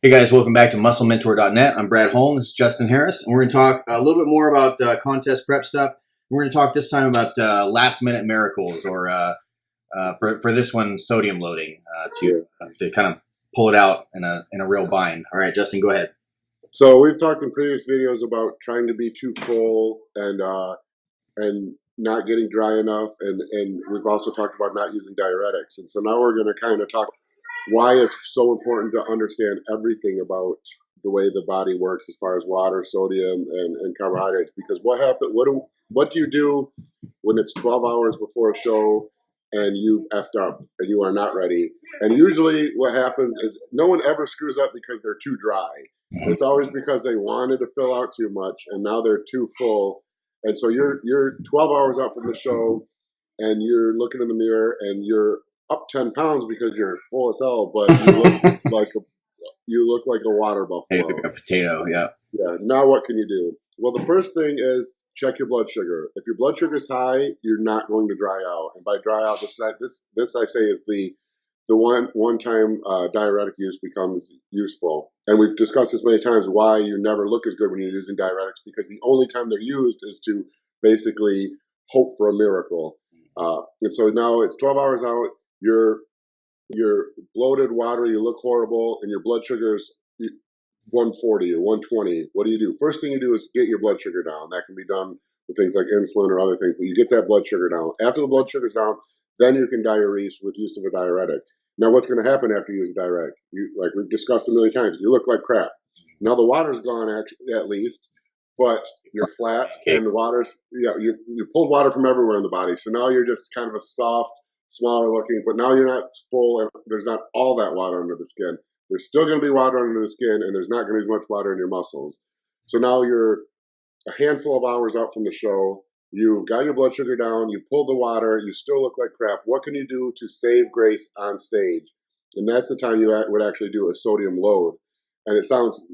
Hey guys, welcome back to MuscleMentor.net. I'm Brad Holm. This is Justin Harris, and we're going to talk a little bit more about contest prep stuff. We're going to talk this time about last-minute miracles, or for this one, sodium loading to kind of pull it out in a real bind. All right, Justin, go ahead. So we've talked in previous videos about trying to be too full and not getting dry enough, and we've also talked about not using diuretics. And so now we're going to kind of talk why it's so important to understand everything about the way the body works as far as water, sodium, and carbohydrates. Because what do you do when it's 12 hours before a show and you've effed up and you are not ready? And usually what happens is no one ever screws up because they're too dry. It's always because they wanted to fill out too much and now they're too full. And so you're 12 hours out from the show and you're looking in the mirror and you're up 10 pounds because you're full as hell, but you look like a water buffalo. Like a potato, yeah. Yeah. Now what can you do? Well, the first thing is check your blood sugar. If your blood sugar is high, you're not going to dry out. And by dry out, this I say is the one-time diuretic use becomes useful. And we've discussed this many times why you never look as good when you're using diuretics, because the only time they're used is to basically hope for a miracle. And so now it's 12 hours out. You're bloated, watery, you look horrible, and your blood sugar is 140 or 120. What do? First thing you do is get your blood sugar down. That can be done with things like insulin or other things, but you get that blood sugar down. After the blood sugar's down, then you can diurese with use of a diuretic. Now, what's going to happen after you use a diuretic? Like we've discussed a million times, you look like crap. Now the water's gone at least, but you're flat, and the water's, you pulled water from everywhere in the body. So now you're just kind of a soft, smaller looking, but now you're not full, and there's not all that water under the skin. There's still going to be water under the skin, and there's not going to be much water in your muscles. So now you're a handful of hours out from the show. You've got your blood sugar down. You pulled the water. You still look like crap. What can you do to save grace on stage? And that's the time you would actually do a sodium load. And it sounds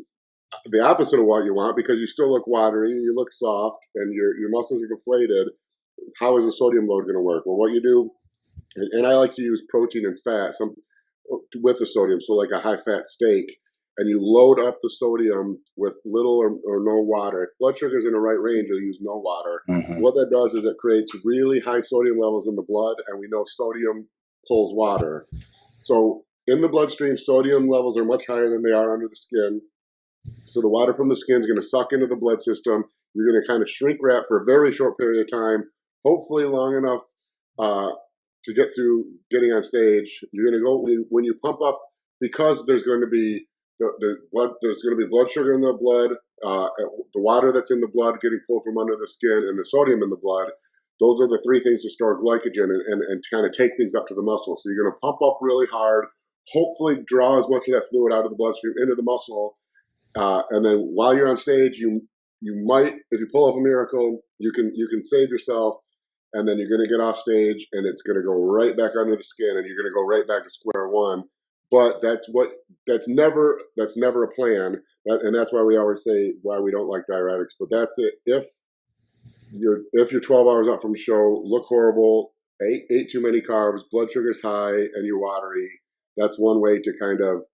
the opposite of what you want, because you still look watery, you look soft, and your muscles are deflated. How is a sodium load going to work? Well, what you do, and I like to use protein and fat with the sodium, so like a high-fat steak, and you load up the sodium with little or no water. If blood sugar is in the right range, you'll use no water. Mm-hmm. What that does is it creates really high sodium levels in the blood, and we know sodium pulls water. So in the bloodstream, sodium levels are much higher than they are under the skin. So the water from the skin is going to suck into the blood system. You're going to kind of shrink wrap for a very short period of time, hopefully long enough to get through getting on stage. You're going to go when you pump up, because there's going to be there's going to be blood sugar in the blood, the water that's in the blood getting pulled from under the skin, and the sodium in the blood. Those are the three things to store glycogen and kind of take things up to the muscle. So you're going to pump up really hard, hopefully draw as much of that fluid out of the bloodstream into the muscle. And then while you're on stage, you might, if you pull off a miracle, you can save yourself, and then you're going to get off stage, and it's going to go right back under the skin, and you're going to go right back to square one. But that's never a plan, and that's why we always say why we don't like diuretics. But that's it. If you're 12 hours out from a show, look horrible, ate too many carbs, blood sugar's high, and you're watery, that's one way to kind of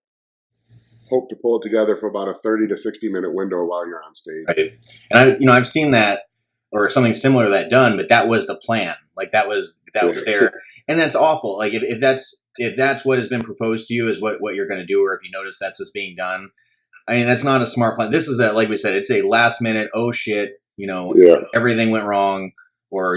hope to pull it together for about a 30 to 60 minute window while you're on stage. Right. And I've seen that or something similar to that done, but that was the plan. Like that was there. And that's awful. Like if that's what has been proposed to you is what you're going to do, or if you notice that's what's being done, I mean, that's not a smart plan. This is like we said, it's a last minute, oh shit, everything went wrong, or,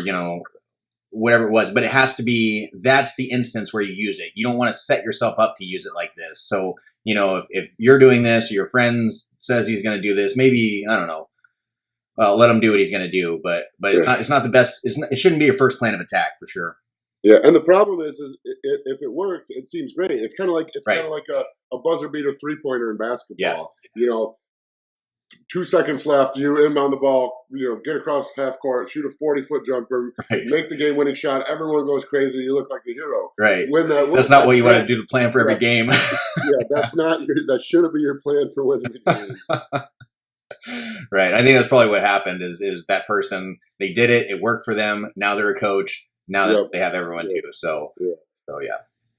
whatever it was, but it has to be, that's the instance where you use it. You don't want to set yourself up to use it like this. So, if you're doing this, your friend says he's going to do this, maybe, I don't know, let him do what he's going to do, but it's not the best. It shouldn't be your first plan of attack for sure. Yeah, and the problem is if it works, it seems great. It's kind of like a buzzer beater 3-pointer in basketball. Yeah. 2 seconds left, you inbound the ball, get across half court, shoot a 40-foot jumper, make the game-winning shot. Everyone goes crazy. You look like a hero. Right. That's not what you want to do to plan for every game. Yeah, that shouldn't be your plan for winning the game. Right. I think that's probably what happened is that person, they did it. It worked for them. Now they're a coach. Now that they have everyone do. So yeah.